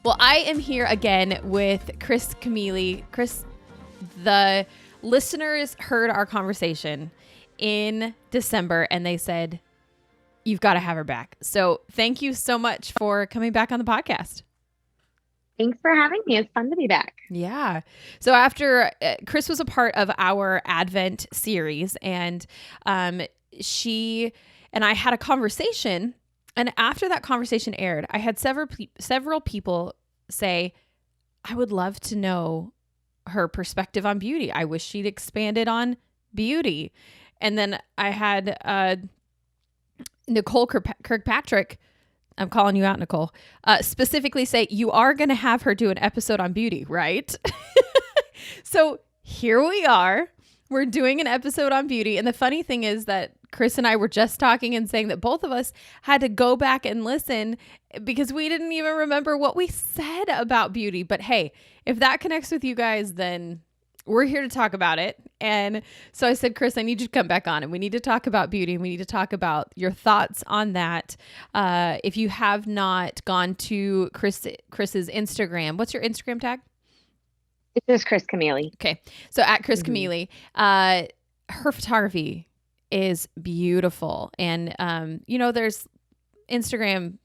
Well, I am here again with Kris Camealy. Kris, the listeners heard our conversation in December and they said, you've got to have her back. So thank you so much for coming back on the podcast. Thanks for having me. It's fun to be back. Yeah. So after Kris was a part of our Advent series, and she and I had a conversation, and after that conversation aired, I had several people say, I would love to know her perspective on beauty. I wish she'd expanded on beauty. And then I had Nicole Kirkpatrick, I'm calling you out, Nicole, specifically say, you are going to have her do an episode on beauty, right? So here we are. We're doing an episode on beauty. And the funny thing is that Kris and I were just talking and saying that both of us had to go back and listen because we didn't even remember what we said about beauty. But hey, if that connects with you guys, then we're here to talk about it. And so I said, Kris, I need you to come back on and we need to talk about beauty and we need to talk about your thoughts on that. If you have not gone to Kris's Instagram, what's your Instagram tag? It is Kris Camealy. Okay. So at Kris Camealy, her photography is beautiful. And, there's Instagram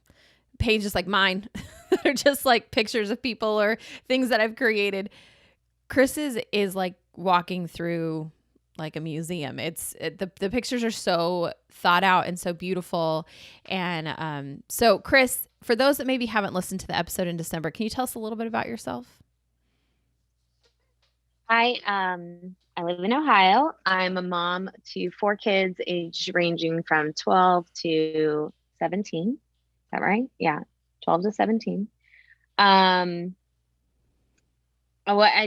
pages like mine that are just like pictures of people or things that I've created. Kris's is like walking through like a museum. The pictures are so thought out and so beautiful. And so Kris, for those that maybe haven't listened to the episode in December, can you tell us a little bit about yourself? I live in Ohio. I'm a mom to 4 kids, age ranging from 12 to 17. Is that right? Yeah, 12 to 17. I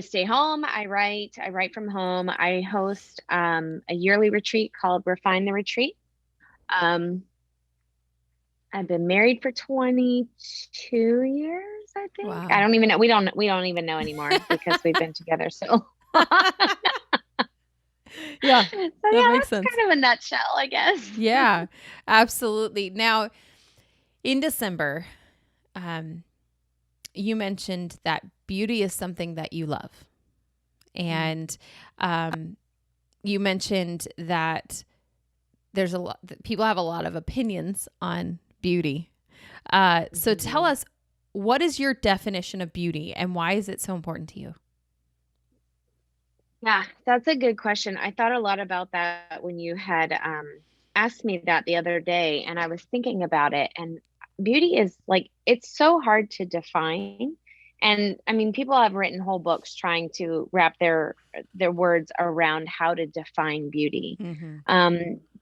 stay home. I write from home. I host a yearly retreat called Refine the Retreat. I've been married for 22 years, I think. Wow. I don't even know. We don't even know anymore because we've been together so long. Yeah. So that makes sense. Kind of a nutshell, I guess. Yeah, absolutely. Now, in December, you mentioned that beauty is something that you love. And you mentioned that there's people have a lot of opinions on beauty. So tell us, what is your definition of beauty and why is it so important to you? Yeah, that's a good question. I thought a lot about that when you had asked me that the other day, and I was thinking about it. And beauty is like, it's so hard to define. And I mean, people have written whole books trying to wrap their words around how to define beauty,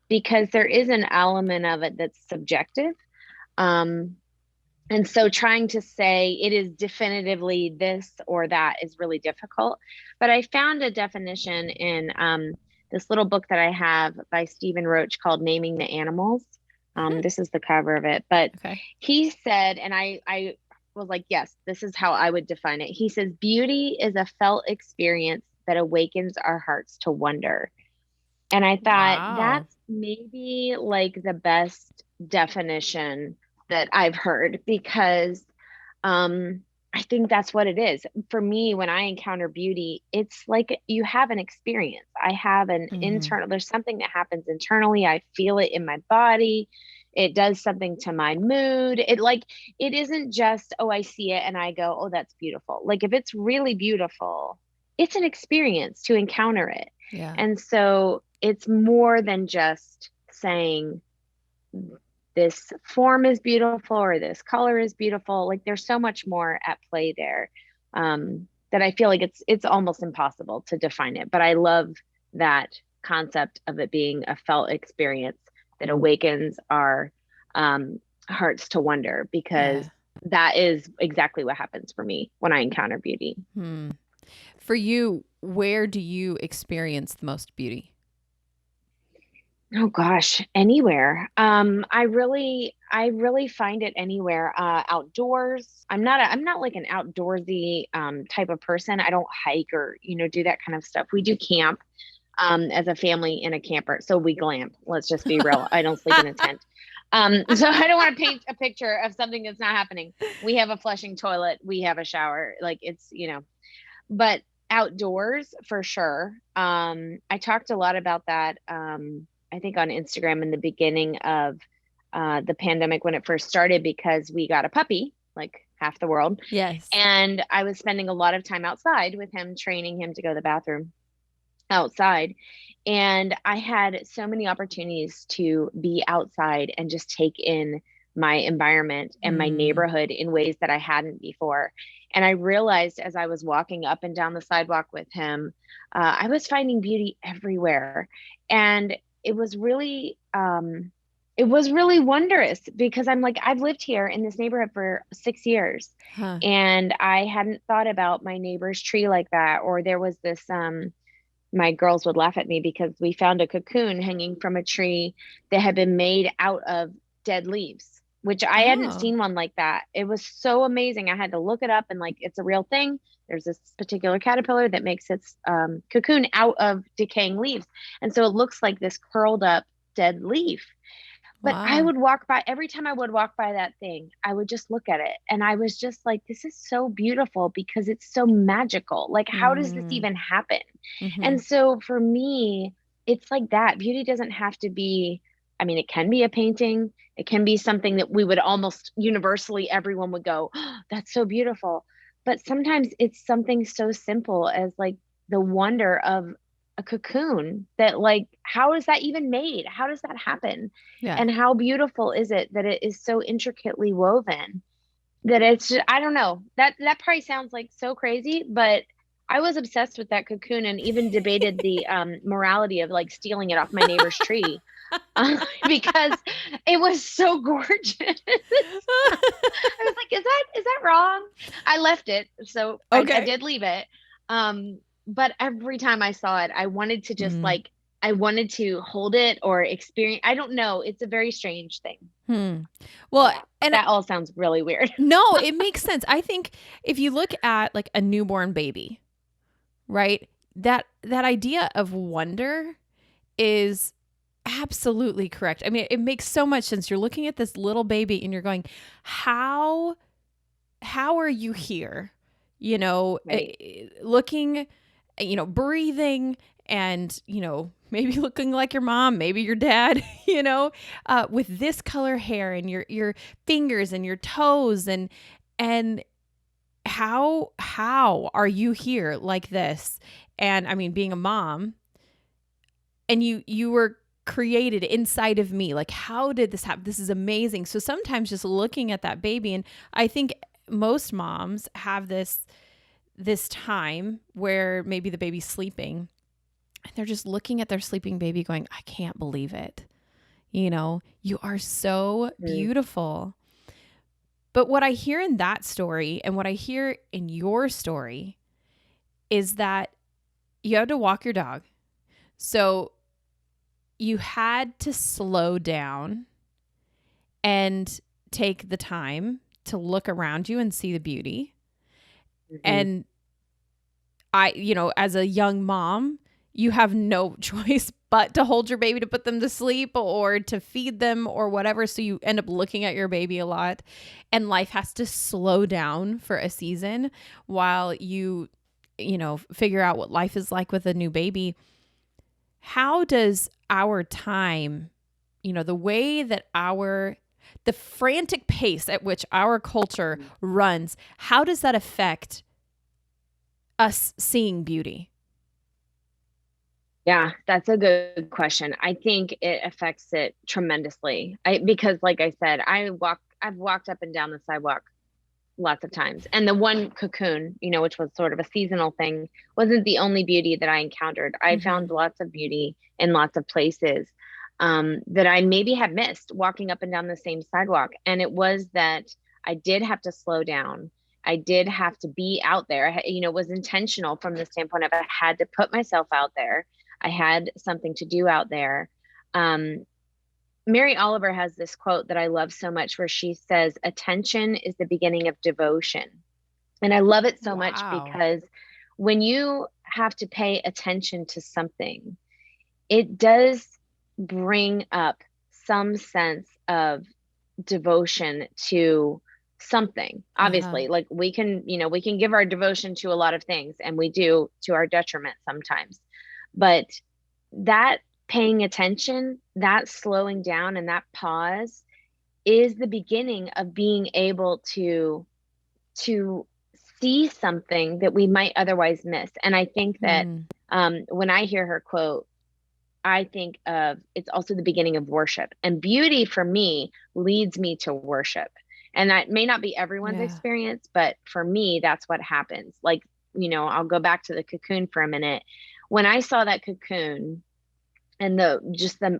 because there is an element of it that's subjective. And so trying to say it is definitively this or that is really difficult. But I found a definition in this little book that I have by Stephen Roach called Naming the Animals. This is the cover of it. But he said, and I was like, yes, this is how I would define it. He says, beauty is a felt experience that awakens our hearts to wonder. And I thought that's maybe like the best definition that I've heard, because I think that's what it is. For me, when I encounter beauty, it's like you have an experience. I have an internal, there's something that happens internally. I feel it in my body. It does something to my mood. It isn't just, oh, I see it and I go, oh, that's beautiful. Like if it's really beautiful, it's an experience to encounter it. Yeah. And so it's more than just saying this form is beautiful or this color is beautiful. Like there's so much more at play there that I feel like it's almost impossible to define it. But I love that concept of it being a felt experience that awakens our hearts to wonder, because that is exactly what happens for me when I encounter beauty. For you, where do you experience the most beauty? Oh gosh, anywhere. I really find it anywhere. Outdoors. I'm not like an outdoorsy type of person. I don't hike or do that kind of stuff. We do camp. as a family in a camper. So we glamp. Let's just be real. I don't sleep in a tent. So I don't want to paint a picture of something that's not happening. We have a flushing toilet. We have a shower. Like it's, but outdoors for sure. I talked a lot about that. I think on Instagram in the beginning of the pandemic when it first started, because we got a puppy, like half the world. Yes. And I was spending a lot of time outside with him, training him to go to the bathroom outside. And I had so many opportunities to be outside and just take in my environment and my neighborhood in ways that I hadn't before. And I realized as I was walking up and down the sidewalk with him, I was finding beauty everywhere. And it was really wondrous, because I'm like, I've lived here in this neighborhood for 6 years. And I hadn't thought about my neighbor's tree like that. Or there was this, my girls would laugh at me because we found a cocoon hanging from a tree that had been made out of dead leaves, which I hadn't seen one like that. It was so amazing. I had to look it up, and like, it's a real thing. There's this particular caterpillar that makes its cocoon out of decaying leaves. And so it looks like this curled up dead leaf. But I would walk by, every time I would walk by that thing, I would just look at it. And I was just like, this is so beautiful because it's so magical. Like, how does this even happen? And so for me, it's like that. Beauty doesn't have to be, I mean, it can be a painting. It can be something that we would almost universally, everyone would go, oh, that's so beautiful. But sometimes it's something so simple as like the wonder of a cocoon, that like, how is that even made? How does that happen? Yeah. And how beautiful is it that it is so intricately woven that it's just, I don't know, that probably sounds like so crazy, but I was obsessed with that cocoon and even debated the morality of like stealing it off my neighbor's tree because it was so gorgeous. I was like, is that wrong? I left it. So okay. I did leave it. But every time I saw it, I wanted to just like, I wanted to hold it or experience. I don't know. It's a very strange thing. Well, yeah, and that all sounds really weird. No, it makes sense. I think if you look at like a newborn baby, right? That idea of wonder is absolutely correct. I mean, it makes so much sense. You're looking at this little baby and you're going, how are you here? Right. Looking, breathing, and, maybe looking like your mom, maybe your dad, with this color hair and your fingers and your toes, and how are you here like this? And I mean, being a mom, and you were created inside of me. Like, how did this happen? This is amazing. So sometimes just looking at that baby, and I think most moms have this time where maybe the baby's sleeping and they're just looking at their sleeping baby going, I can't believe it. You are so beautiful. But what I hear in that story and what I hear in your story is that you had to walk your dog. So you had to slow down and take the time to look around you and see the beauty. And I, as a young mom, you have no choice but to hold your baby, to put them to sleep or to feed them or whatever. So you end up looking at your baby a lot, and life has to slow down for a season while you figure out what life is like with a new baby. How does our time, the way that the frantic pace at which our culture runs, how does that affect us seeing beauty? Yeah, that's a good question. I think it affects it tremendously. Because like I said, I've walked up and down the sidewalk lots of times. And the one cocoon, which was sort of a seasonal thing, wasn't the only beauty that I encountered. I found lots of beauty in lots of places that I maybe had missed walking up and down the same sidewalk. And it was that I did have to slow down. I did have to be out there. It was intentional from the standpoint of I had to put myself out there. I had something to do out there. Mary Oliver has this quote that I love so much where she says, attention is the beginning of devotion. And I love it so much because when you have to pay attention to something, it does bring up some sense of devotion to something. Uh-huh. Obviously, like we can give our devotion to a lot of things, and we do to our detriment sometimes. But that paying attention, that slowing down, and that pause is the beginning of being able to see something that we might otherwise miss. And I think that Mm. when I hear her quote, I think of it's also the beginning of worship. And beauty for me leads me to worship. And that may not be everyone's Yeah. experience, but for me, that's what happens. Like, I'll go back to the cocoon for a minute. When I saw that cocoon, and the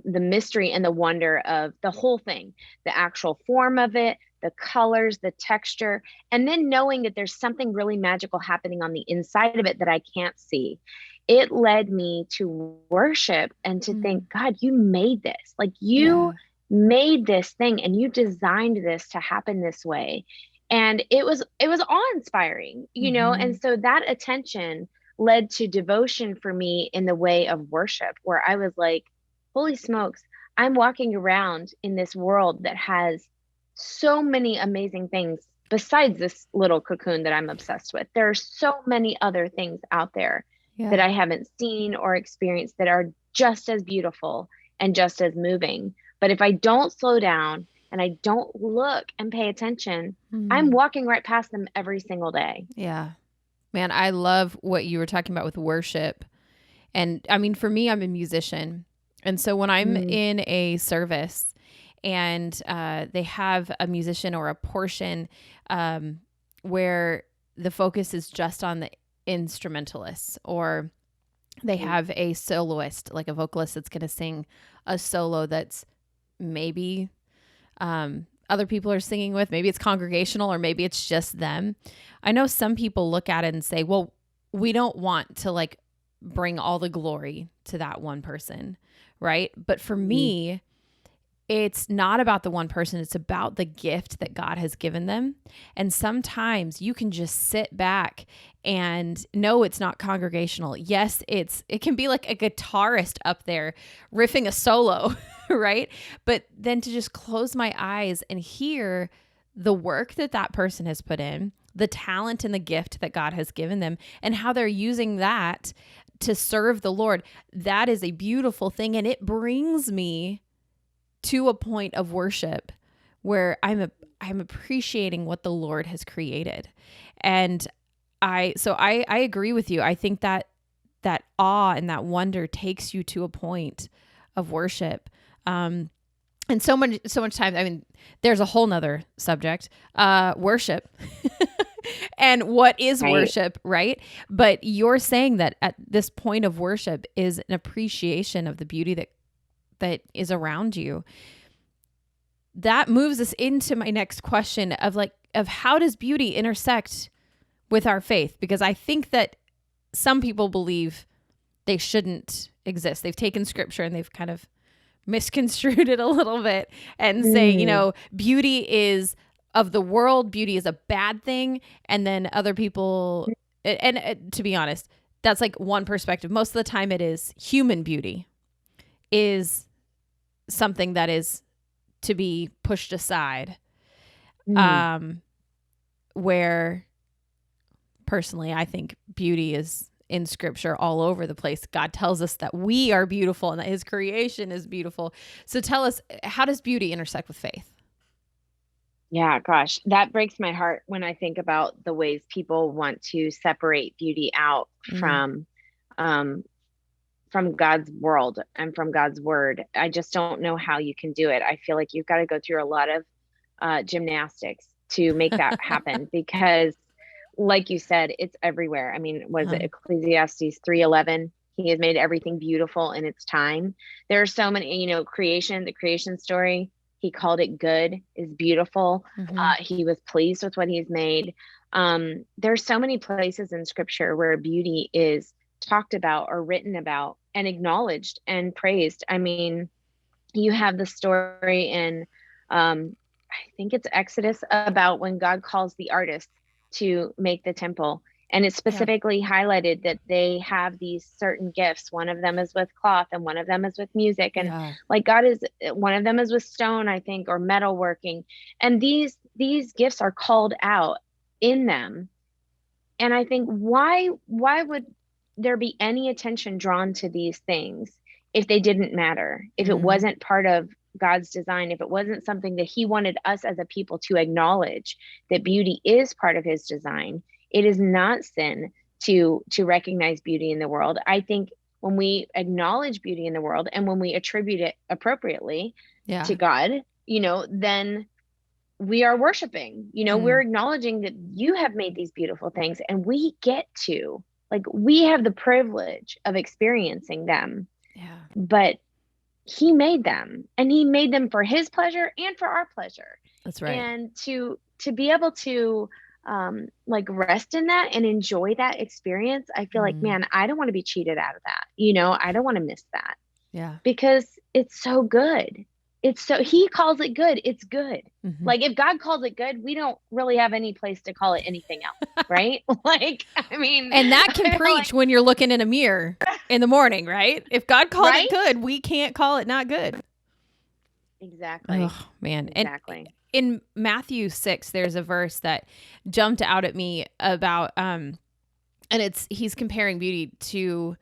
mystery and the wonder of the whole thing, the actual form of it, the colors, the texture, and then knowing that there's something really magical happening on the inside of it that I can't see. It led me to worship and to Mm. think, God, you made this. Like you Yeah. made this thing and you designed this to happen this way. And it was awe-inspiring, and Mm-hmm. so that attention led to devotion for me in the way of worship, where I was like, holy smokes, I'm walking around in this world that has so many amazing things besides this little cocoon that I'm obsessed with. There are so many other things out there that Yeah. I haven't seen or experienced that are just as beautiful and just as moving. But if I don't slow down and I don't look and pay attention, I'm Mm. walking right past them every single day. Yeah. Man, I love what you were talking about with worship. And I mean, for me, I'm a musician. And so when I'm Mm, in a service and they have a musician or a portion where the focus is just on the instrumentalists, or they mm, have a soloist, like a vocalist that's going to sing a solo that's maybe other people are singing with, maybe it's congregational or maybe it's just them. I know some people look at it and say, well, we don't want to like bring all the glory to that one person, right? But for mm, me, it's not about the one person, it's about the gift that God has given them. And sometimes you can just sit back and no, it's not congregational. Yes, it can be like a guitarist up there riffing a solo, right? But then to just close my eyes and hear the work that that person has put in, the talent and the gift that God has given them, and how they're using that to serve the Lord. That is a beautiful thing, and it brings me to a point of worship where I'm appreciating what the Lord has created. And I agree with you. I think that that awe and that wonder takes you to a point of worship. And so much time. I mean, there's a whole nother subject, worship. And what is right. worship, right? But you're saying that at this point of worship is an appreciation of the beauty that is around you. That moves us into my next question of how does beauty intersect with our faith? Because I think that some people believe they shouldn't exist. They've taken scripture and they've kind of misconstrued it a little bit and say, Mm, beauty is of the world, beauty is a bad thing. And then other people, and to be honest, that's like one perspective. Most of the time, it is human beauty is something that is to be pushed aside. mm. Um, where personally, I think beauty is in scripture all over the place. God tells us that we are beautiful and that his creation is beautiful. So tell us, how does beauty intersect with faith? Yeah, gosh, that breaks my heart when I think about the ways people want to separate beauty out Mm, um, from God's world and from God's word. I just don't know how you can do it. I feel like you've got to go through a lot of gymnastics to make that happen because, like you said, it's everywhere. I mean, was it uh, Ecclesiastes 3:11? He has made everything beautiful in its time. There are so many, the creation story. He called it good, is beautiful. mm-hmm, He was pleased with what he's made. There's so many places in scripture where beauty is talked about or written about and acknowledged and praised. I mean, you have the story in I think it's Exodus about when God calls the artists to make the temple, And it Yeah. specifically highlighted that they have these certain gifts. One of them is with cloth and one of them is with music. And Yeah. like God is, one of them is with stone, I think, or metalworking. And these gifts are called out in them. And I think why would there be any attention drawn to these things if they didn't matter, if it Mm. wasn't part of God's design, if it wasn't something that he wanted us as a people to acknowledge that beauty is part of his design. It is not sin to recognize beauty in the world. I think when we acknowledge beauty in the world and when we attribute it appropriately to Yeah. God, then we are worshiping, we're Mm. acknowledging that you have made these beautiful things and we get to, like, we have the privilege of experiencing them, Yeah. but he made them and he made them for his pleasure and for our pleasure. That's right. And to be able to like rest in that and enjoy that experience, I feel like, Mm. man, I don't want to be cheated out of that. I don't want to miss that Yeah. because it's so good. He calls it good. It's good. Mm-hmm. Like if God calls it good, we don't really have any place to call it anything else, right? Like, I mean, And that can I feel preach when you're looking in a mirror in the morning, right? If God called Right? it good, we can't call it not good. Exactly. Oh, man. Exactly. And in Matthew 6, there's a verse that jumped out at me about, and he's comparing beauty to,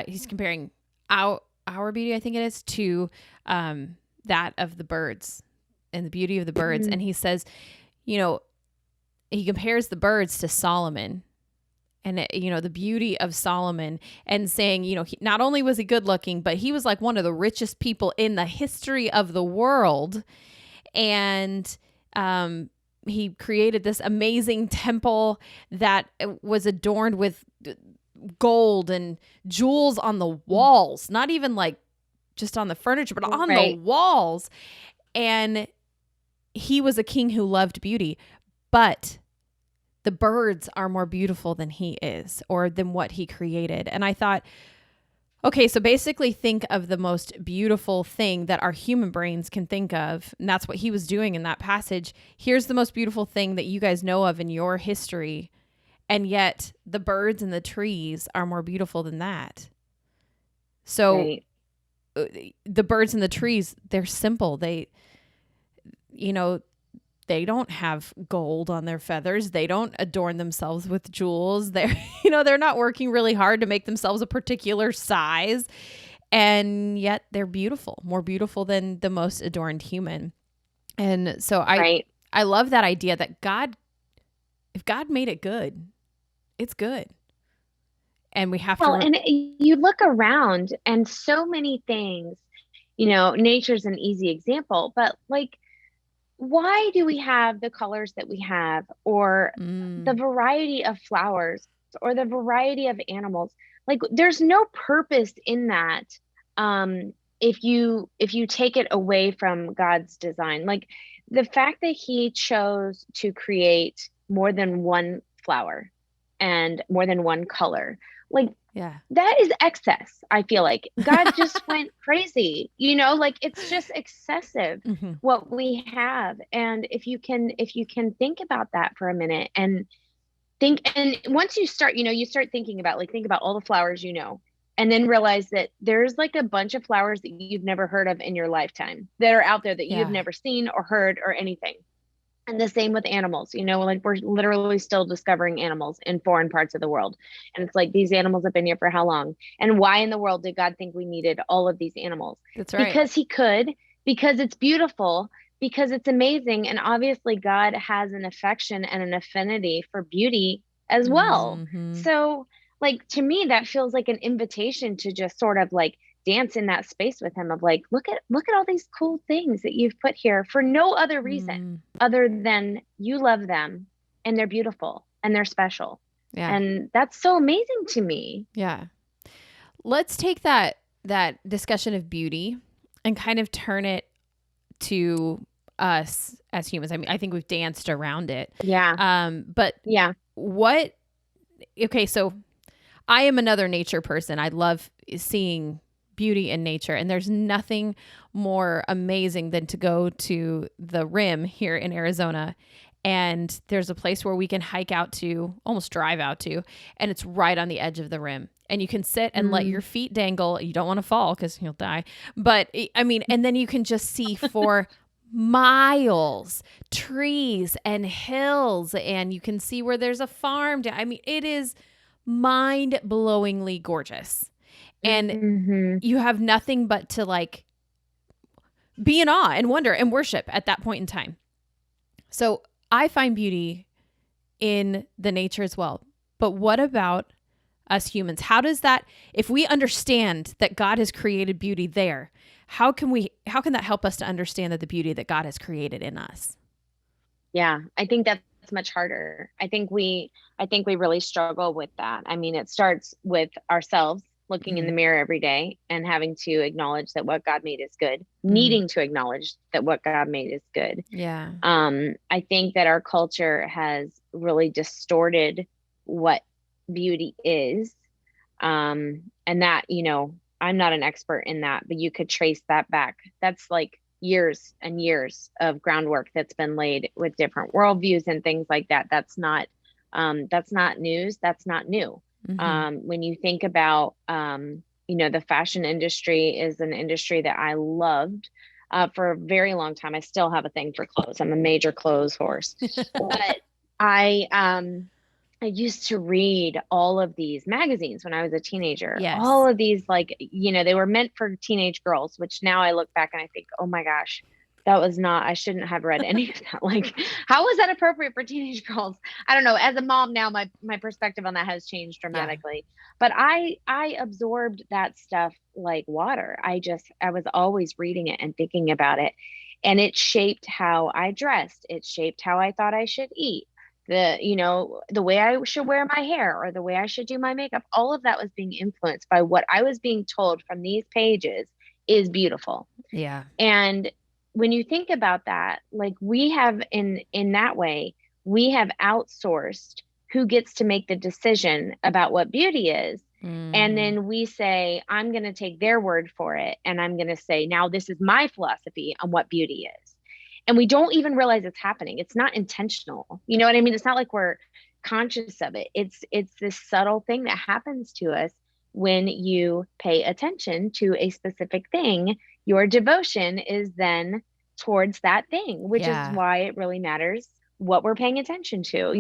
he's comparing our beauty, I think it is, to that of the birds and the beauty of the birds. And he says, he compares the birds to Solomon and, the beauty of Solomon, and saying, not only was he good looking, but he was like one of the richest people in the history of the world. And he created this amazing temple that was adorned with gold and jewels on the walls, not even like just on the furniture, but on the walls. And he was a king who loved beauty, but the birds are more beautiful than he is, or than what he created. And I thought, okay, so basically think of the most beautiful thing that our human brains can think of. And that's what he was doing in that passage. Here's the most beautiful thing that you guys know of in your history. And yet the birds and the trees are more beautiful than that. So the birds and the trees, they're simple. They don't have gold on their feathers. They don't adorn themselves with jewels. They're not working really hard to make themselves a particular size. And yet they're beautiful, more beautiful than the most adorned human. And so I love that idea that if God made it good, it's good. And we have to. And you look around and so many things, nature's an easy example, but like, why do we have the colors that we have, or the variety of flowers, or the variety of animals? Like, there's no purpose in that. If you take it away from God's design, like the fact that he chose to create more than one flower and more than one color, like, yeah, that is excess. I feel like God just went crazy, like it's just excessive what we have. And if you can think about that for a minute and once you start, you start thinking about, like, think about all the flowers, and then realize that there's like a bunch of flowers that you've never heard of in your lifetime that are out there that you've never seen or heard or anything. And the same with animals, like we're literally still discovering animals in foreign parts of the world. And it's like, these animals have been here for how long? And why in the world did God think we needed all of these animals? That's right. Because he could, because it's beautiful, because it's amazing. And obviously God has an affection and an affinity for beauty as well. So, like, to me, that feels like an invitation to just sort of like dance in that space with him of like, look at all these cool things that you've put here for no other reason other than you love them and they're beautiful and they're special. Yeah. And that's so amazing to me. Yeah. Let's take that discussion of beauty and kind of turn it to us as humans. I mean, I think we've danced around it. Yeah. But okay, so I am another nature person. I love seeing beauty in nature, and there's nothing more amazing than to go to the Rim here in Arizona And there's a place where we can hike out to, almost drive out to, and it's right on the edge of the rim. And you can sit and let your feet dangle. You don't want to fall because you'll die. But I mean, and then you can just see for miles trees and hills, and you can see where there's a farm. I mean, it is mind-blowingly gorgeous. And you have nothing but to like be in awe and wonder and worship at that point in time. So I find beauty in the nature as well. But what about us humans? How does that, if we understand that God has created beauty there, how can that help us to understand that the beauty that God has created in us? Yeah, I think that's much harder. I think we really struggle with that. I mean, it starts with ourselves looking in the mirror every day and having to acknowledge that what God made is good, needing to acknowledge that what God made is good. Yeah. I think that our culture has really distorted what beauty is. And that, I'm not an expert in that, but you could trace that back. That's like years and years of groundwork that's been laid with different worldviews and things like that. That's not news. That's not new. When you think about, the fashion industry is an industry that I loved for a very long time. I still have a thing for clothes. I'm a major clothes horse, but I used to read all of these magazines when I was a teenager. Yes. All of these, they were meant for teenage girls, which now I look back and I think, oh my gosh, I shouldn't have read any of that. Like, how was that appropriate for teenage girls? I don't know. As a mom now, my perspective on that has changed dramatically. Yeah. But I absorbed that stuff like water. I was always reading it and thinking about it. And it shaped how I dressed. It shaped how I thought I should eat. The way I should wear my hair or the way I should do my makeup. All of that was being influenced by what I was being told from these pages is beautiful. Yeah. And when you think about that, like we have in that way, we have outsourced who gets to make the decision about what beauty is. And then we say, I'm going to take their word for it. And I'm going to say, now this is my philosophy on what beauty is. And we don't even realize it's happening. It's not intentional. You know what I mean? It's not like we're conscious of it. It's this subtle thing that happens to us when you pay attention to a specific thing. Your devotion is then towards that thing, which is why it really matters what we're paying attention to,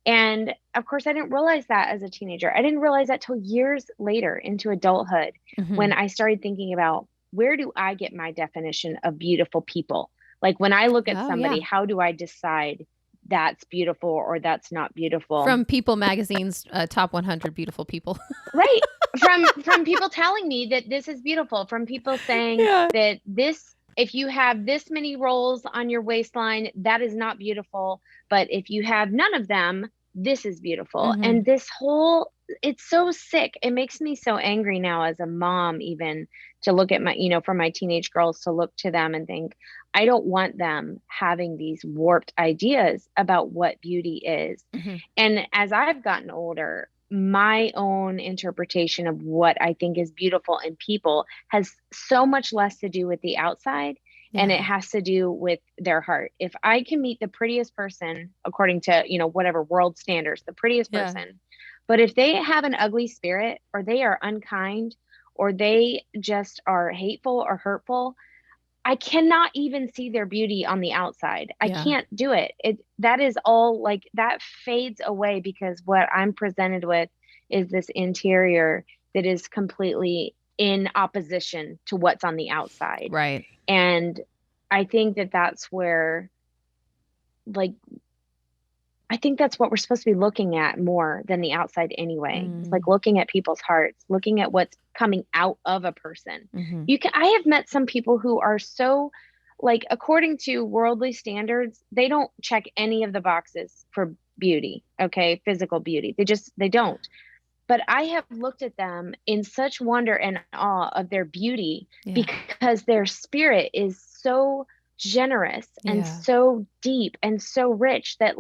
And of course, I didn't realize that as a teenager. I didn't realize that till years later into adulthood, when I started thinking about, where do I get my definition of beautiful people? Like when I look at somebody, how do I decide that's beautiful or that's not beautiful? From People Magazine's top 100 beautiful people. Right. From people telling me that this is beautiful, from people saying that if you have this many rolls on your waistline, that is not beautiful. But if you have none of them, this is beautiful. And it's so sick. It makes me so angry now as a mom, even to look at for my teenage girls, to look to them and think, I don't want them having these warped ideas about what beauty is. And as I've gotten older, my own interpretation of what I think is beautiful in people has so much less to do with the outside and it has to do with their heart. If I can meet the prettiest person, according to, whatever world standards, the prettiest person, but if they have an ugly spirit or they are unkind or they just are hateful or hurtful, I cannot even see their beauty on the outside. I can't do it. That is all like that fades away because what I'm presented with is this interior that is completely in opposition to what's on the outside. Right. And I think that that's where, I think that's what we're supposed to be looking at more than the outside anyway. It's like looking at people's hearts, looking at what's coming out of a person. I have met some people who are so according to worldly standards, they don't check any of the boxes for beauty. Okay. Physical beauty. They don't. But I have looked at them in such wonder and awe of their beauty because their spirit is so generous and so deep and so rich that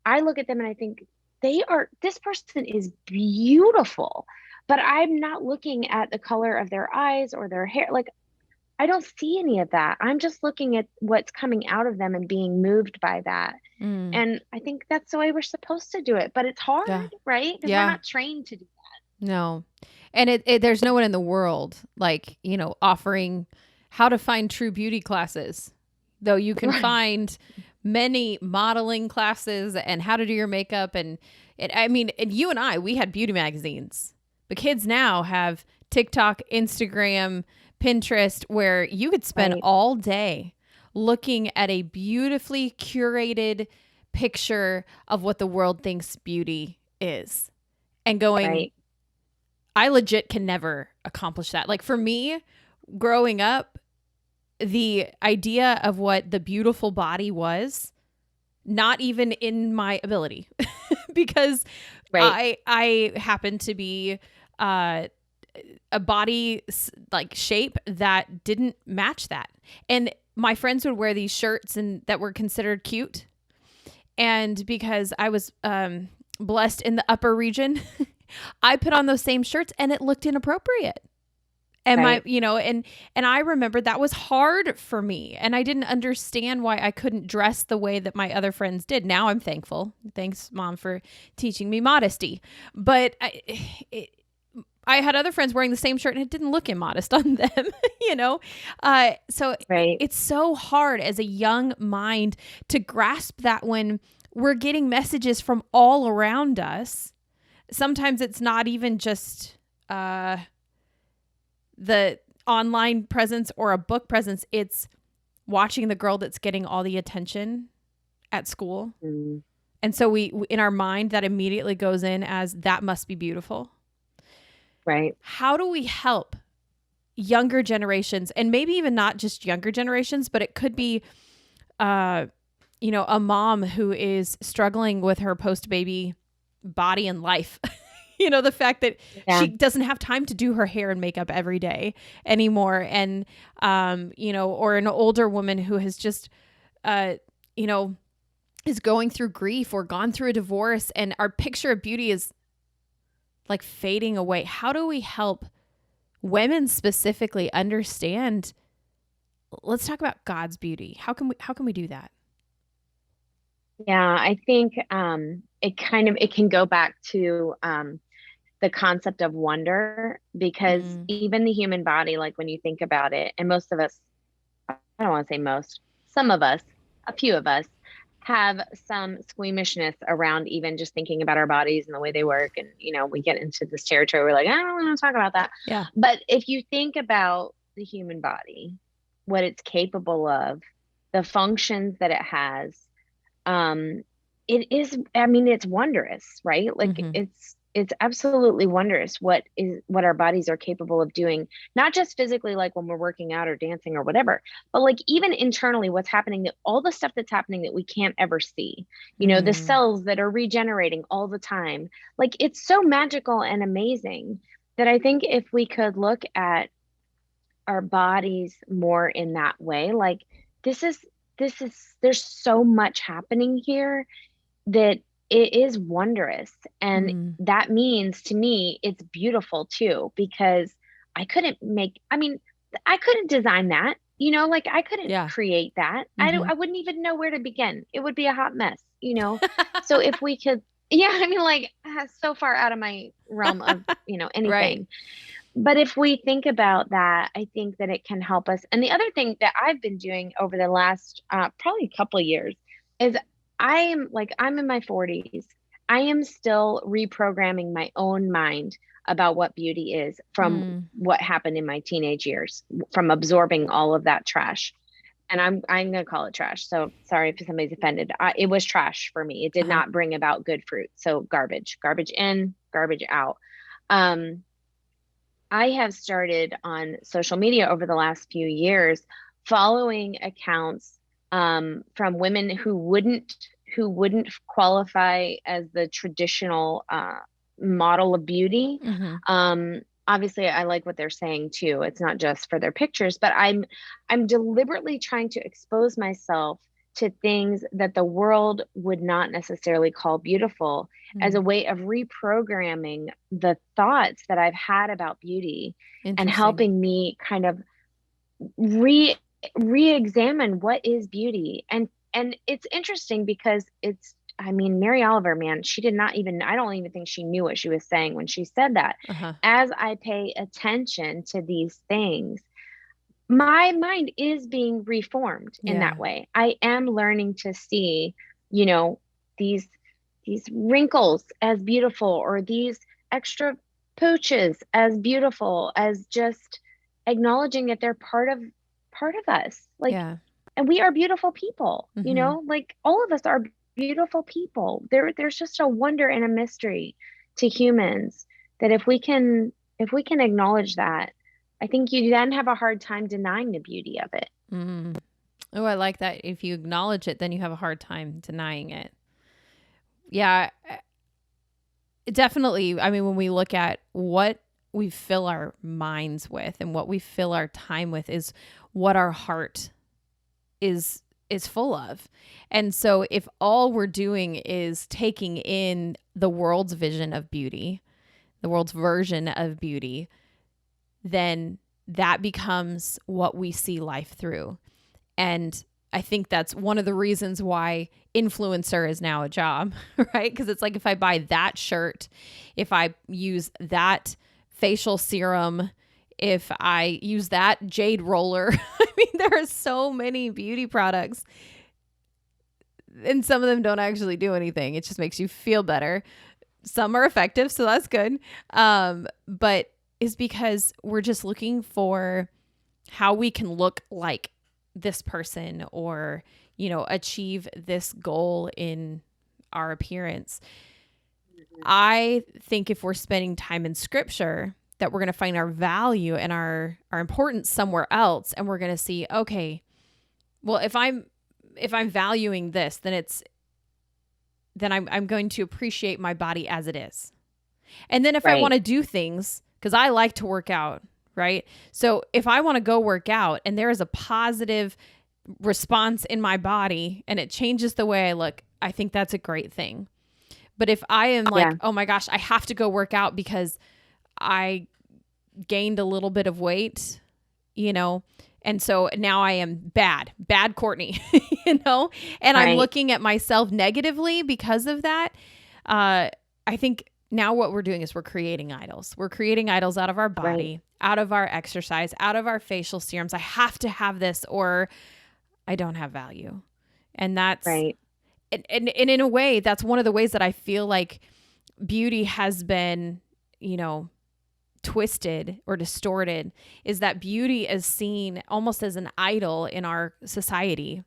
I look at them and I think this person is beautiful, but I'm not looking at the color of their eyes or their hair. I don't see any of that. I'm just looking at what's coming out of them and being moved by that. Mm, And I think that's the way we're supposed to do it, but it's hard, yeah. right? Because we're Yeah. not trained to do No. And there's no one in the world like, offering how to find true beauty classes. Though you that. can Right. find many modeling classes and how to do your makeup and I mean, and you and we had beauty magazines. But kids now have TikTok, Instagram, Pinterest where you could spend Right. all day looking at a beautifully curated picture of what the world thinks beauty is and going, Right. I legit can never accomplish that. Like for me, growing up, the idea of what the beautiful body was not even in my ability because Right. I happen to be uh, a body like shape that didn't match that. And my friends would wear these shirts and that were considered cute. And because I was blessed in the upper region, I put on those same shirts and it looked inappropriate. And my, Right. and I remember that was hard for me. And I didn't understand why I couldn't dress the way that my other friends did. Now I'm thankful. Thanks, Mom, for teaching me modesty. But I had other friends wearing the same shirt and it didn't look immodest on them, you know? So Right. it's so hard as a young mind to grasp that when we're getting messages from all around us. Sometimes it's not even just the online presence or a book presence. It's watching the girl that's getting all the attention at school. Mm. And so we in our mind, that immediately goes in as that must be beautiful. Right. How do we help younger generations, and maybe even not just younger generations, but it could be, a mom who is struggling with her post-baby body and life. The fact that Yeah. she doesn't have time to do her hair and makeup every day anymore. And, or an older woman who has just, is going through grief or gone through a divorce and our picture of beauty is like fading away. How do we help women specifically understand? Let's talk about God's beauty. How can we do that? Yeah. I think it can go back to the concept of wonder, because Mm, even the human body, like when you think about it, and most of us, I don't want to say most, some of us, a few of us have some squeamishness around even just thinking about our bodies and the way they work. And, we get into this territory. We're like, I don't want to talk about that. yeah. But if you think about the human body, what it's capable of, the functions that it has, um, it is, I mean, it's wondrous, right? Like Mm-hmm. it's absolutely wondrous what our bodies are capable of doing, not just physically, like when we're working out or dancing or whatever, but like even internally, what's happening, that all the stuff that's happening that we can't ever see, the Mm, cells that are regenerating all the time. Like it's so magical and amazing that I think if we could look at our bodies more in that way, like this is there's so much happening here that it is wondrous. And mm, that means to me, it's beautiful too, because I mean, I couldn't design that, like I couldn't yeah. create that. Mm-hmm. I wouldn't even know where to begin. It would be a hot mess. So if we could, yeah, I mean, like so far out of my realm of, Right. anything. But if we think about that, I think that it can help us. And the other thing that I've been doing over the last probably a couple of years is I'm in my 40s. I am still reprogramming my own mind about what beauty is from Mm, what happened in my teenage years, from absorbing all of that trash. And I'm going to call it trash. So sorry if somebody's offended. It was trash for me. It did uh-huh. not bring about good fruit. So garbage in, garbage out. Um, I have started on social media over the last few years following accounts from women who wouldn't qualify as the traditional model of beauty. Mm-hmm. Obviously, I like what they're saying too. It's not just for their pictures, but I'm deliberately trying to expose myself to things that the world would not necessarily call beautiful, as Mm. a way of reprogramming the thoughts that I've had about beauty and Interesting. helping me kind of re re-examine what is beauty. And it's interesting because it's, I mean, Mary Oliver, man, she did not even, I don't even think she knew what she was saying when she said that. Uh-huh. As I pay attention to these things, my mind is being reformed in that Yeah. way. I am learning to see, you know, these these wrinkles as beautiful, or these extra pooches as beautiful, as just acknowledging that they're part of us. Like, Yeah. and we are beautiful people, Mm-hmm. like all of us are beautiful people. There's just a wonder and a mystery to humans that if we can acknowledge that, I think you then have a hard time denying the beauty of it. Mm. Oh, I like that. If you acknowledge it, then you have a hard time denying it. Yeah, definitely. I mean, when we look at what we fill our minds with and what we fill our time with is what our heart is full of. And so if all we're doing is taking in the world's vision of beauty, the world's version of beauty, then that becomes what we see life through. And I think that's one of the reasons why influencer is now a job, right? Because it's like, if I buy that shirt, if I use that facial serum, if I use that jade roller, I mean, there are so many beauty products, and some of them don't actually do anything. It just makes you feel better. Some are effective, so that's good. But is because we're just looking for how we can look like this person, or achieve this goal in our appearance. I think if we're spending time in scripture, that we're going to find our value and our importance somewhere else, and we're going to see, okay, well, if I'm valuing this, then I'm going to appreciate my body as it is. And then if I want Right. to do things, because I like to work out, right? So if I want to go work out and there is a positive response in my body and it changes the way I look, I think that's a great thing. But if I am Yeah. like, oh my gosh, I have to go work out because I gained a little bit of weight, and so now I am bad Courtney, and I'm Right. looking at myself negatively because of that. I think now what we're doing is we're creating idols. We're creating idols out of our Right. body, out of our exercise, out of our facial serums. I have to have this or I don't have value. And that's, Right. and in a way, that's one of the ways that I feel like beauty has been, twisted or distorted, is that beauty is seen almost as an idol in our society.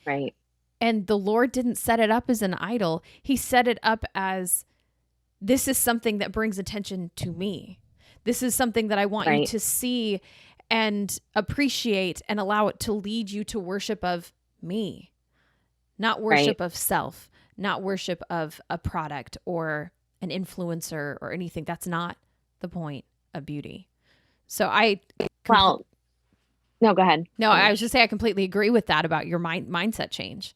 Right. And the Lord didn't set it up as an idol. He set it up as, this is something that brings attention to me. This is something that I want you Right. to see and appreciate and allow it to lead you to worship of me, not Right. worship of self, not worship of a product or an influencer or anything. That's not the point of beauty. So Well, no, go ahead. no, I was Finish. just saying I completely agree with that about your mindset change.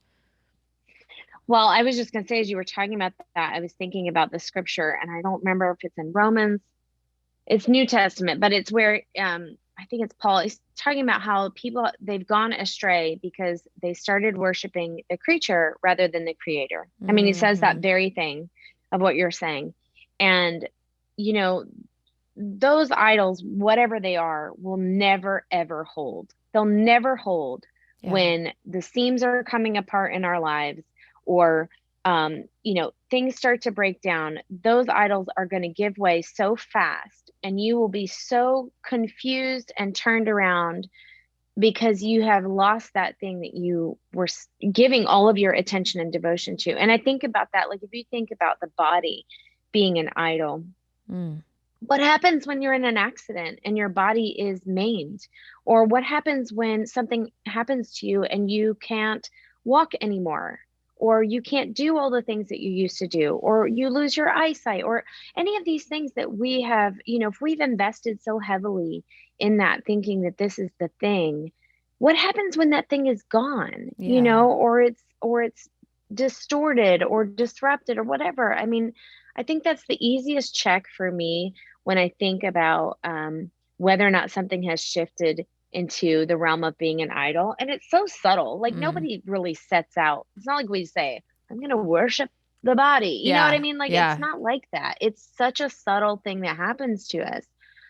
Well, I was just going to say, as you were talking about that, I was thinking about the scripture, and I don't remember if it's in Romans. It's New Testament, but it's where I think it's Paul. He's talking about how people, they've gone astray because they started worshiping the creature rather than the creator. I mean, he says that Mm-hmm. very thing of what you're saying. And, you know, those idols, whatever they are, will never, ever hold. They'll never hold Yeah. when the seams are coming apart in our lives, or, things start to break down. Those idols are going to give way so fast, and you will be so confused and turned around because you have lost that thing that you were giving all of your attention and devotion to. And I think about that, like if you think about the body being an idol, Mm. what happens when you're in an accident and your body is maimed? Or what happens when something happens to you and you can't walk anymore? Or you can't do all the things that you used to do, or you lose your eyesight, or any of these things that we have, if we've invested so heavily in that, thinking that this is the thing, what happens when that thing is gone, Yeah. or it's distorted or disrupted or whatever? I mean, I think that's the easiest check for me when I think about whether or not something has shifted into the realm of being an idol. And it's so subtle. Like Mm. nobody really sets out. It's not like we say, I'm going to worship the body. You know what I Yeah. mean? Like it's Yeah. not like that. It's such a subtle thing that happens to us.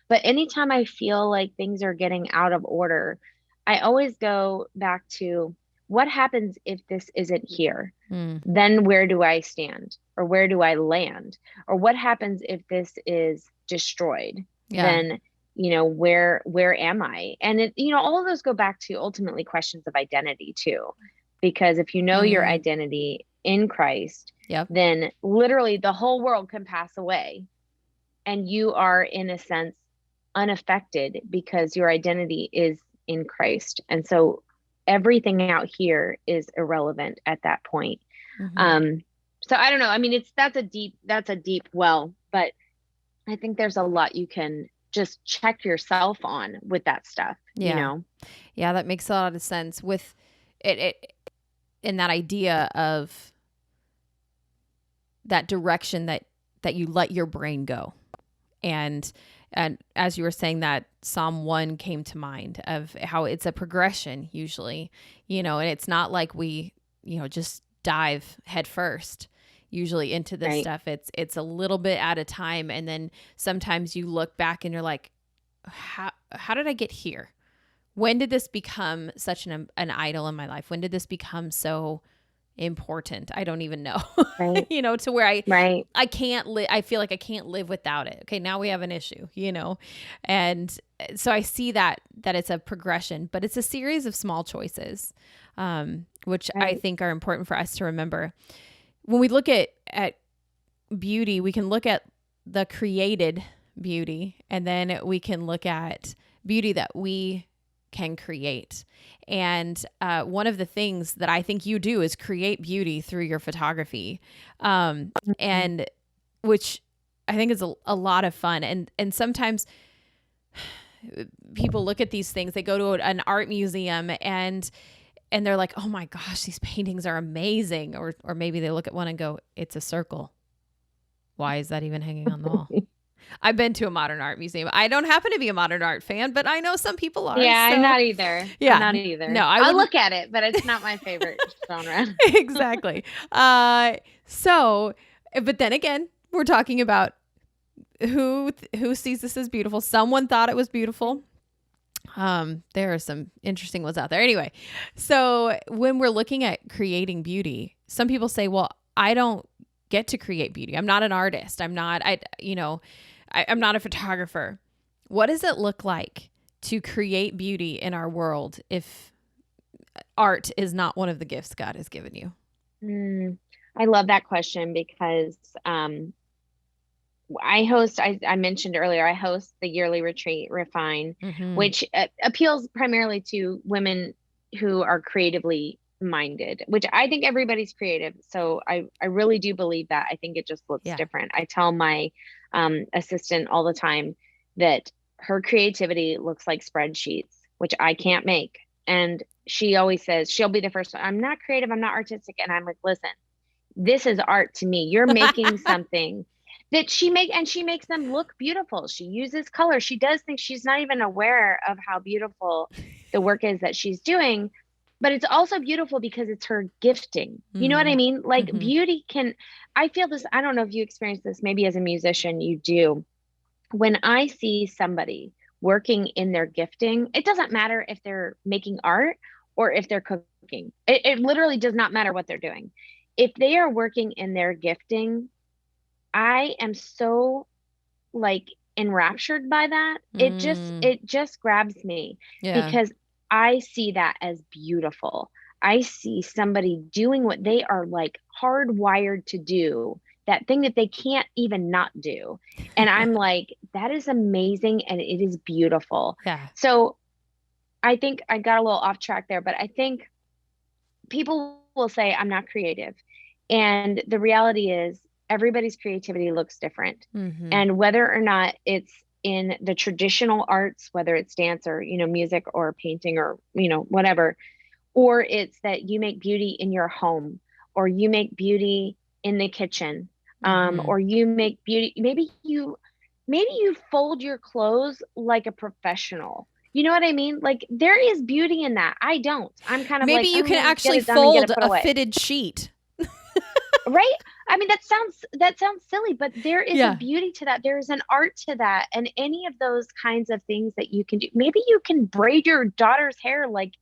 But anytime I feel like things are getting out of order, I always go back to what happens if this isn't here? Mm. Then where do I stand? Or where do I land? Or what happens if this is destroyed? Yeah. Then, where am I? And all of those go back to ultimately questions of identity too. Because if you know your Mm. identity in Christ, Yep. then literally the whole world can pass away and you are in a sense unaffected because your identity is in Christ. And so everything out here is irrelevant at that point. Mm-hmm. So I don't know. I mean, that's a deep well, but I think there's a lot you can just check yourself on with that stuff, Yeah. Yeah, that makes a lot of sense with it in that idea of that direction that you let your brain go. And as you were saying that, Psalm 1 came to mind of how it's a progression usually, and it's not like we, just dive head first usually into this Right. stuff. It's a little bit at a time, and then sometimes you look back and you're like, how did I get here? When did this become such an idol in my life? When did this become so important? I don't even know. Right. To where Right. I can't live. I feel like I can't live without it. Okay, now we have an issue, and so I see that it's a progression, but it's a series of small choices, which I Right. think are important for us to remember. When we look at beauty, we can look at the created beauty, and then we can look at beauty that we can create. And one of the things that I think you do is create beauty through your photography, and which I think is a lot of fun. And sometimes people look at these things, they go to an art museum and they're like, oh my gosh, these paintings are amazing. Or maybe they look at one and go, it's a circle. Why is that even hanging on the wall? I've been to a modern art museum. I don't happen to be a modern art fan, but I know some people are. Yeah, so. I'm not either. Yeah. I'm not either. No, I'll look at it, but it's not my favorite genre. Exactly. So, but then again, we're talking about who sees this as beautiful. Someone thought it was beautiful. There are some interesting ones out there. Anyway, so when we're looking at creating beauty, some people say, well, I don't get to create beauty. I'm not an artist. I'm not a photographer. What does it look like to create beauty in our world if art is not one of the gifts God has given you? I love that question because I mentioned earlier, I host the yearly retreat, Refine, Mm-hmm. which appeals primarily to women who are creatively minded, which I think everybody's creative. So I really do believe that. I think it just looks different. I tell my assistant all the time that her creativity looks like spreadsheets, which I can't make. And she always says, she'll be the first one, I'm not creative, I'm not artistic. And I'm like, listen, this is art to me. You're making something that she makes them look beautiful. She uses color. She does things she's not even aware of how beautiful the work is that she's doing, but it's also beautiful because it's her gifting. You know what I mean? Like beauty I feel this, I don't know if you experience this, maybe as a musician you do. When I see somebody working in their gifting, it doesn't matter if they're making art or if they're cooking. It literally does not matter what they're doing. If they are working in their gifting, I am so like enraptured by that. It just grabs me because I see that as beautiful. I see somebody doing what they are like hardwired to do, that thing that they can't even not do. And I'm like, that is amazing and it is beautiful. Yeah. So I think I got a little off track there, but I think people will say I'm not creative. And the reality is everybody's creativity looks different. And whether or not it's in the traditional arts, whether it's dance or, music or painting or, whatever, or it's that you make beauty in your home or you make beauty in the kitchen, or you make beauty, maybe you fold your clothes like a professional You know what I mean? Like there is beauty in that. I don't. I'm kind of Maybe like, you can get actually it done and get it fold put a away. fitted sheet. Right? I mean, that sounds silly, but there is a Yeah. beauty to that. There is an art to that. And any of those kinds of things that you can do. Maybe you can braid your daughter's hair like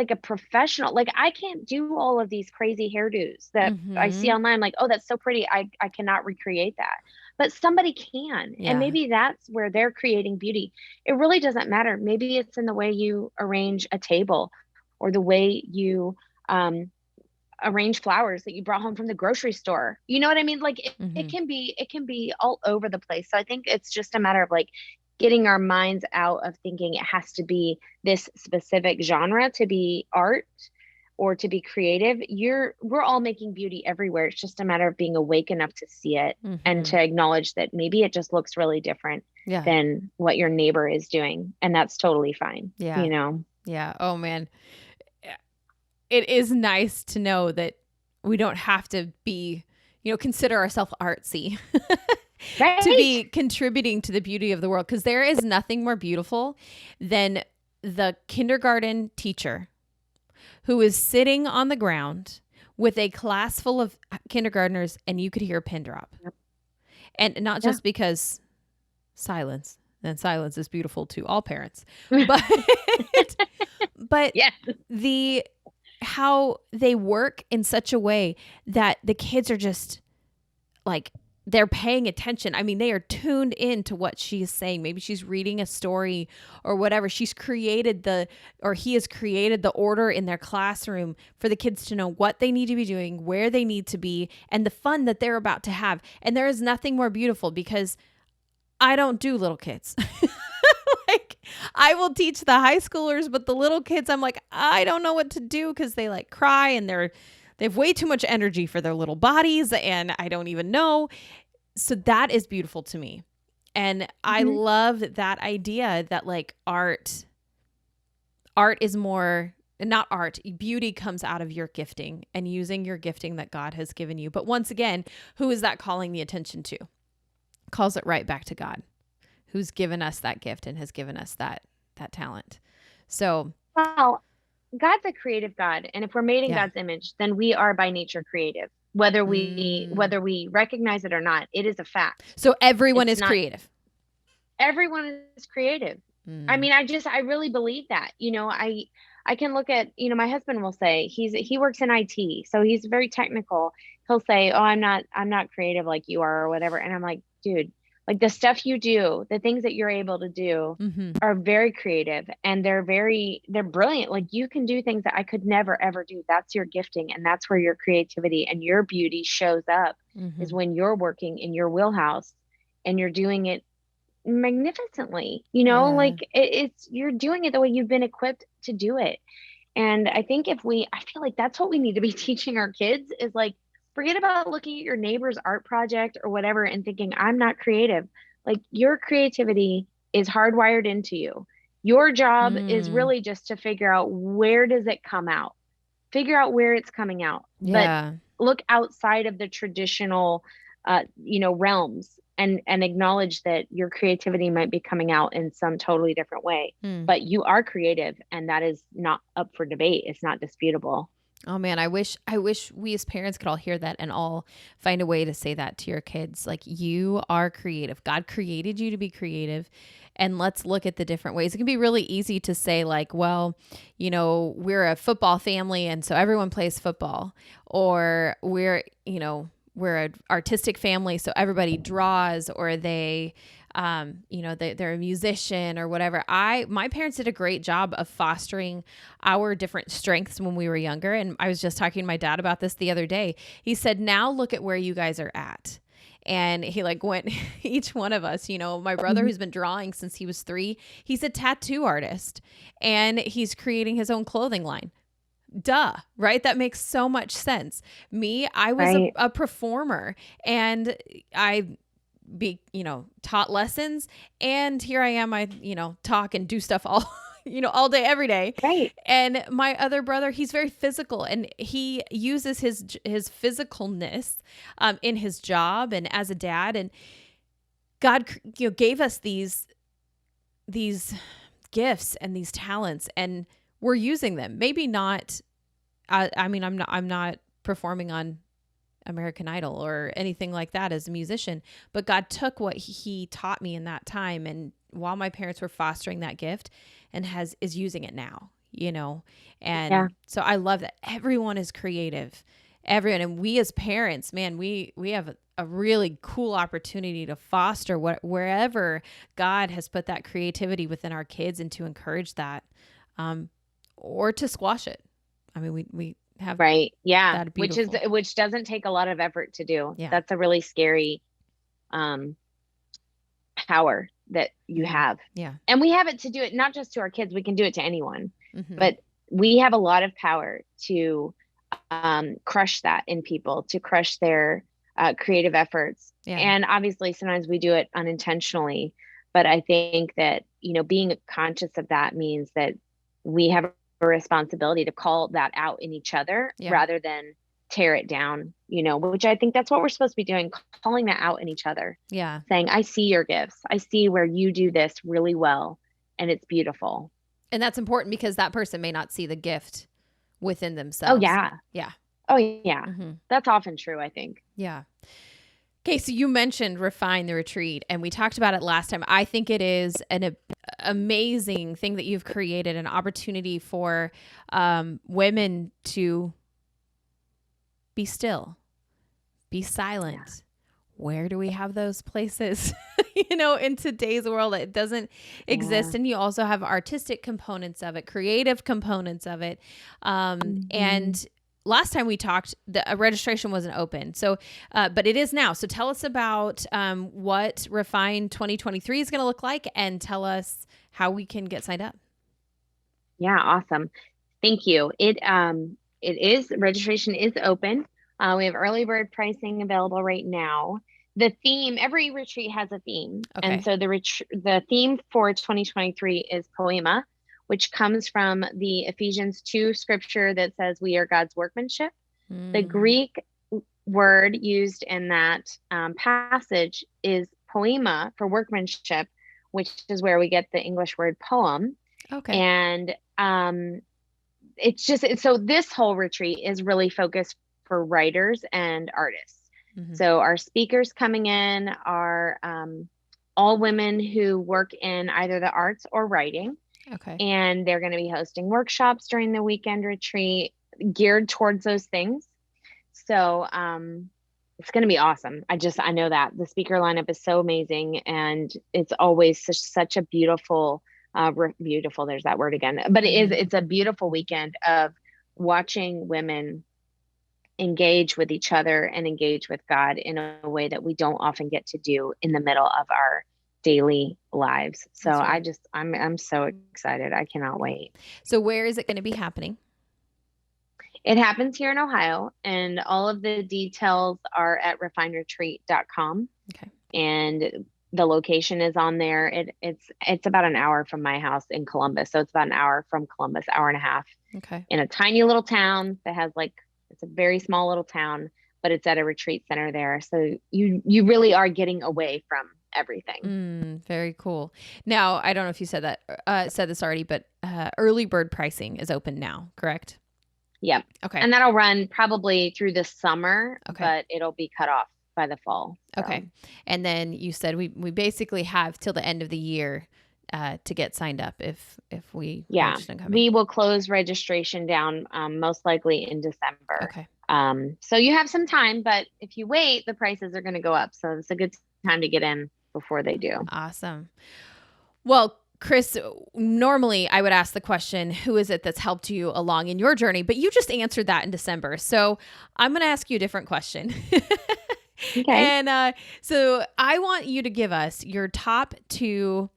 a professional. Like I can't do all of these crazy hairdos that I see Mm-hmm. online. Like, oh, that's so pretty. I cannot recreate that. But somebody can. And Yeah. maybe that's where they're creating beauty. It really doesn't matter. Maybe it's in the way you arrange a table or the way you um arrange flowers that you brought home from the grocery store. You know what I mean? Like Mm-hmm. it can be all over the place. So I think it's just a matter of like getting our minds out of thinking it has to be this specific genre to be art or to be creative. We're all making beauty everywhere. It's just a matter of being awake enough to see it and Mm-hmm. to acknowledge that maybe it just looks really different Yeah. than what your neighbor is doing. And that's totally fine, Yeah. you know? Yeah. Oh man. It is nice to know that we don't have to be, consider ourselves artsy to Right. be contributing to the beauty of the world. Because there is nothing more beautiful than the kindergarten teacher who is sitting on the ground with a class full of kindergartners and you could hear a pin drop. Yep. And not Yeah. just because silence, and silence is beautiful to all parents, but but Yeah. the how they work in such a way that the kids are just like they're paying attention. I mean, they are tuned in to what she's saying. Maybe she's reading a story or whatever. He has created the order in their classroom for the kids to know what they need to be doing, where they need to be, and the fun that they're about to have. And there is nothing more beautiful because I don't do little kids. Like I will teach the high schoolers, but the little kids, I'm like, I don't know what to do because they like cry and they have way too much energy for their little bodies and I don't even know. So that is beautiful to me. And I Mhm. love that idea that like art is more not art, beauty comes out of your gifting and using your gifting that God has given you. But once again, who is that calling the attention to? Calls it right back to God, who's given us that gift and has given us that talent. So, Well, God's a creative God, and if we're made in yeah. God's image, then we are by nature creative. Mm. Whether we recognize it or not, it is a fact. So everyone It's is not creative. everyone is creative. I Mm. mean, I really believe that. I can look at, my husband will say he works in IT, so he's very technical. He'll say, "Oh, I'm not creative like you are or whatever." And I'm like, "Dude, like the stuff you do, the things that you're able to do Mm-hmm. are very creative and they're brilliant. Like you can do things that I could never ever do. That's your gifting and that's where your creativity and your beauty shows up Mm-hmm. is when you're working in your wheelhouse and you're doing it magnificently. Yeah. Like it's you're doing it the way you've been equipped to do it. And I feel like that's what we need to be teaching our kids is like, forget about looking at your neighbor's art project or whatever and thinking, I'm not creative. Like your creativity is hardwired into you. Your job is Mm. really just to figure out where does it come out, figure out where it's coming out, but Yeah. look outside of the traditional, realms and acknowledge that your creativity might be coming out in some totally different way. Mm. But you are creative, and that is not up for debate. It's not disputable. Oh man, I wish we as parents could all hear that and all find a way to say that to your kids. Like you are creative. God created you to be creative. And let's look at the different ways. It can be really easy to say like, well, we're a football family and so everyone plays football, or we're an artistic family so everybody draws, or they're a musician or whatever. My parents did a great job of fostering our different strengths when we were younger. And I was just talking to my dad about this the other day. He said, now look at where you guys are at. And he like went each one of us, my brother Mhm. who's been drawing since he was 3, he's a tattoo artist and he's creating his own clothing line. Duh, right? That makes so much sense. Me, I was Right. a performer and I taught lessons, and here I am, I talk and do stuff all all day every day. Right. And my other brother, he's very physical and he uses his physicalness in his job and as a dad. And God gave us these gifts and these talents, and we're using them. Maybe not. I mean, I'm not performing on American Idol or anything like that as a musician, but God took what he taught me in that time, and while my parents were fostering that gift, and is using it now, and so I love that everyone is creative, everyone. And we as parents, man, we have a really cool opportunity to foster wherever God has put that creativity within our kids, and to encourage that, or to squash it. I mean, we have right. Yeah. that Which doesn't take a lot of effort to do. Yeah. That's a really scary power that you have. Yeah. And we have it to do it, not just to our kids, we can do it to anyone, Mm-hmm. but we have a lot of power to crush that in people, to crush their creative efforts. Yeah. And obviously sometimes we do it unintentionally, but I think that, being conscious of that means that we have a responsibility to call that out in each other rather than tear it down, which I think that's what we're supposed to be doing, calling that out in each other. Yeah. Saying, I see your gifts. I see where you do this really well, and it's beautiful. And that's important, because that person may not see the gift within themselves. Oh, yeah. Yeah. Oh, yeah. Mm-hmm. That's often true, I think. Yeah. Okay, so you mentioned Refine the Retreat, and we talked about it last time. I think it is an amazing thing that you've created, an opportunity for women to be still, be silent. Yeah. Where do we have those places? In today's world, it doesn't exist. And you also have artistic components of it, creative components of it. And last time we talked, the registration wasn't open. So, but it is now. So tell us about what Refine 2023 is going to look like, and tell us how we can get signed up. Yeah, awesome. Thank you. Registration is open. We have early bird pricing available right now. The theme, every retreat has a theme. Okay. And so the theme for 2023 is Poema, which comes from the Ephesians 2 scripture that says we are God's workmanship. The Greek word used in that passage is poema, for workmanship, which is where we get the English word poem. Okay. And so this whole retreat is really focused for writers and artists. Mm-hmm. So our speakers coming in are all women who work in either the arts or writing. Okay. And they're going to be hosting workshops during the weekend retreat geared towards those things. So it's going to be awesome. I know that the speaker lineup is so amazing, and it's always such a beautiful, there's that word again, but it's a beautiful weekend of watching women engage with each other and engage with God in a way that we don't often get to do in the middle of our daily lives. So right. I'm so excited. I cannot wait. So where is it going to be happening? It happens here in Ohio, and all of the details are at refineretreat.com. Okay. And the location is on there. It's about an hour from my house in Columbus. So it's about an hour from Columbus, hour and a half. Okay. In a tiny little town that has it's a very small little town, but it's at a retreat center there. So you really are getting away from everything. Very cool. Now, I don't know if you said this already, but early bird pricing is open now, correct? Yep. Okay. And that'll run probably through the summer, but it'll be cut off by the fall. So. Okay. And then you said we basically have till the end of the year to get signed up if we we will close registration down most likely in December. Okay. So you have some time, but if you wait, the prices are going to go up. So it's a good time to get in before they do. Awesome. Well, Kris, normally I would ask the question, who is it that's helped you along in your journey? But you just answered that in December. So I'm going to ask you a different question. Okay. And so I want you to give us your top 2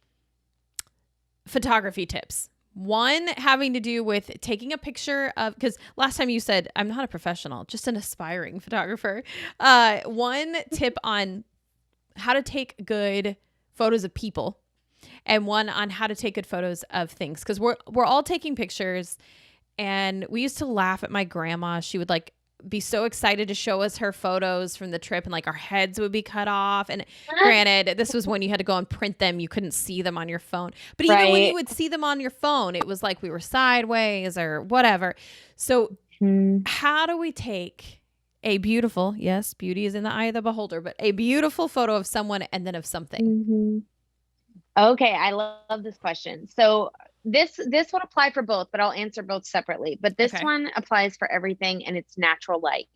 photography tips. One having to do with taking a picture of, because last time you said, I'm not a professional, just an aspiring photographer. One tip on how to take good photos of people, and one on how to take good photos of things. Because we're all taking pictures, and we used to laugh at my grandma. She would be so excited to show us her photos from the trip, and like our heads would be cut off. And granted, this was when you had to go and print them. You couldn't see them on your phone. But even when you would see them on your phone, it was like we were sideways or whatever. So how do we take a beautiful, yes, beauty is in the eye of the beholder, but a beautiful photo of someone and then of something? Okay, I love this question. So this would apply for both, but I'll answer both separately. But this one applies for everything, and it's natural light.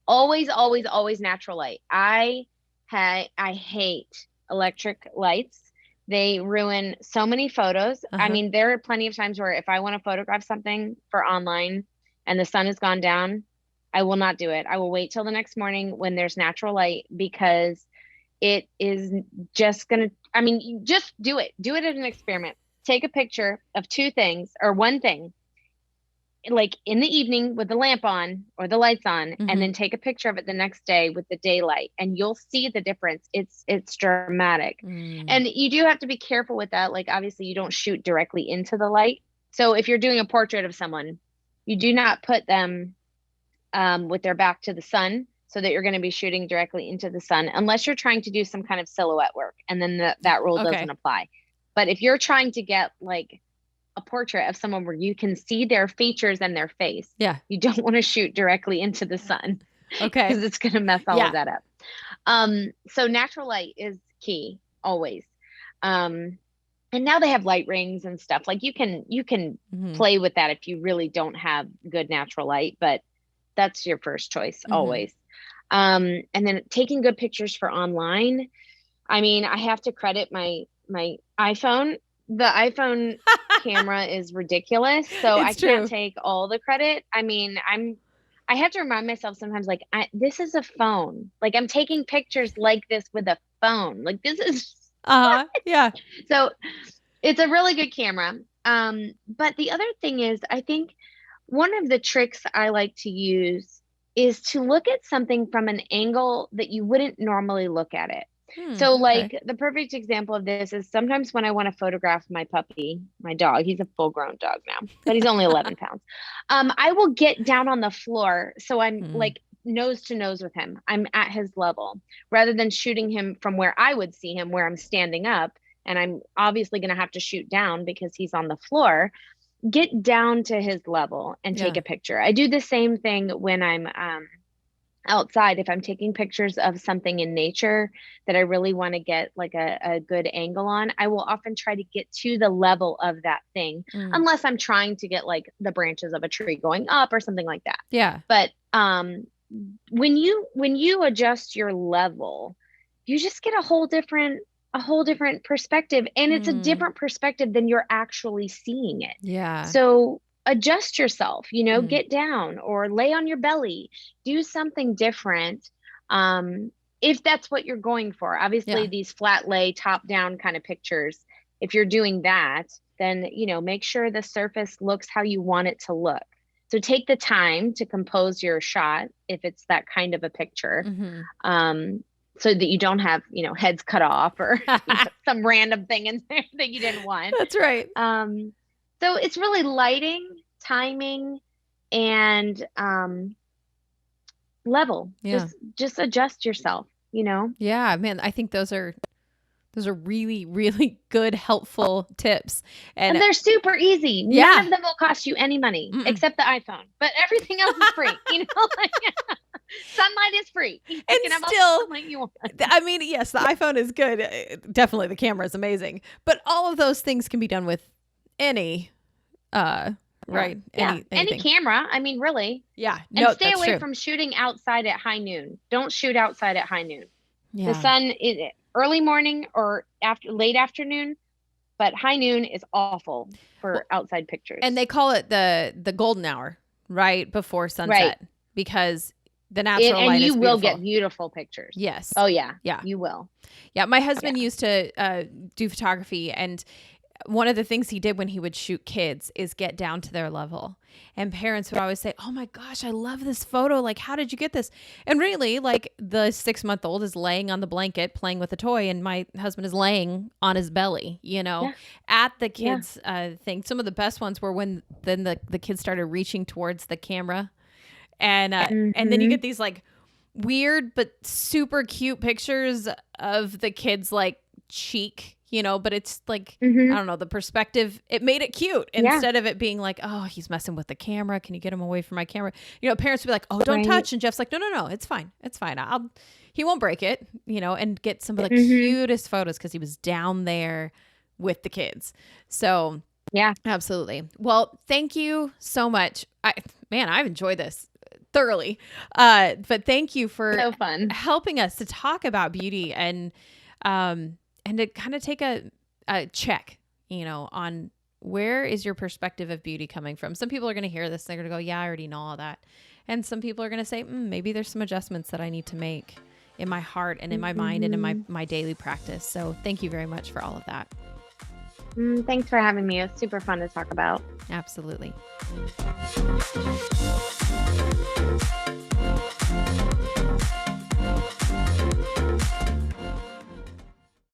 Always, always, always natural light. I hate electric lights. They ruin so many photos. I mean, there are plenty of times where if I want to photograph something for online and the sun has gone down, I will not do it. I will wait till the next morning when there's natural light, because it is just going to, I mean, you just do it. Do it as an experiment. Take a picture of two things or one thing, like in the evening with the lamp on or the lights on, and then take a picture of it the next day with the daylight, and you'll see the difference. It's dramatic. And you do have to be careful with that. Like, obviously you don't shoot directly into the light. So if you're doing a portrait of someone, you do not put them with their back to the sun, so that you're going to be shooting directly into the sun, unless you're trying to do some kind of silhouette work. And then that rule doesn't apply. But if you're trying to get like a portrait of someone where you can see their features and their face, you don't want to shoot directly into the sun. Because it's going to mess all of that up. So natural light is key always. And now they have light rings and stuff. Like you can play with that if you really don't have good natural light, but that's your first choice always. And then taking good pictures for online. I mean, I have to credit my iPhone. The iPhone camera is ridiculous. So I can't take all the credit. I mean, I have to remind myself sometimes, like, this is a phone. Like, I'm taking pictures like this with a phone. Like, this is So it's a really good camera. But the other thing is, I think one of the tricks I like to use is to look at something from an angle that you wouldn't normally look at it. So like the perfect example of this is sometimes when I want to photograph my puppy, my dog, he's a full grown dog now, but he's only 11 pounds. I will get down on the floor. So I'm like nose to nose with him. I'm at his level rather than shooting him from where I would see him, where I'm standing up. And I'm obviously going to have to shoot down because he's on the floor. Get down to his level and take a picture. I do the same thing when I'm outside. If I'm taking pictures of something in nature that I really want to get like a good angle on, I will often try to get to the level of that thing, unless I'm trying to get like the branches of a tree going up or something like that. Yeah. But when you adjust your level, you just get a whole different perspective, and it's a different perspective than you're actually seeing it. Yeah. So adjust yourself, get down or lay on your belly, do something different. If that's what you're going for. Obviously these flat lay, top down kind of pictures, if you're doing that, then, make sure the surface looks how you want it to look. So take the time to compose your shot if it's that kind of a picture. So that you don't have, heads cut off or some random thing in there that you didn't want. That's right. So it's really lighting, timing, and level. Yeah. Just adjust yourself, Yeah, man, I think those are really, really good, helpful tips. And they're super easy. None of them will cost you any money except the iPhone. But everything else is free. Sunlight is free. You can have all the sunlight you want. I mean, yes, the iPhone is good. Definitely the camera is amazing. But all of those things can be done with any right? Yeah. Any camera. I mean, really. Yeah. And stay away from shooting outside at high noon. Don't shoot outside at high noon. Yeah. The sun is early morning or late afternoon, but high noon is awful for outside pictures. And they call it the golden hour, right before sunset, because the natural light is beautiful. And you will get beautiful pictures. Yes. Oh yeah. Yeah. You will. Yeah. My husband used to do photography, and one of the things he did when he would shoot kids is get down to their level. And parents would always say, "Oh my gosh, I love this photo. Like, how did you get this?" And really, like, the 6-month-old is laying on the blanket playing with a toy, and my husband is laying on his belly, at the kids' thing. Some of the best ones were when then the kids started reaching towards the camera And then you get these like weird but super cute pictures of the kids like cheek, but it's like, I don't know, the perspective, it made it cute instead of it being like, oh, he's messing with the camera. Can you get him away from my camera? Parents would be like, oh, don't touch. And Jeff's like, no, it's fine. It's fine. He won't break it, and get some of the cutest photos because he was down there with the kids. So yeah, absolutely. Well, thank you so much. I've enjoyed this thoroughly. But thank you for so fun helping us to talk about beauty and to kind of take a check, on where is your perspective of beauty coming from. Some people are going to hear this. They're going to go, yeah, I already know all that. And some people are going to say, maybe there's some adjustments that I need to make in my heart and in my mind and in my daily practice. So thank you very much for all of that. Thanks for having me. It's super fun to talk about. Absolutely.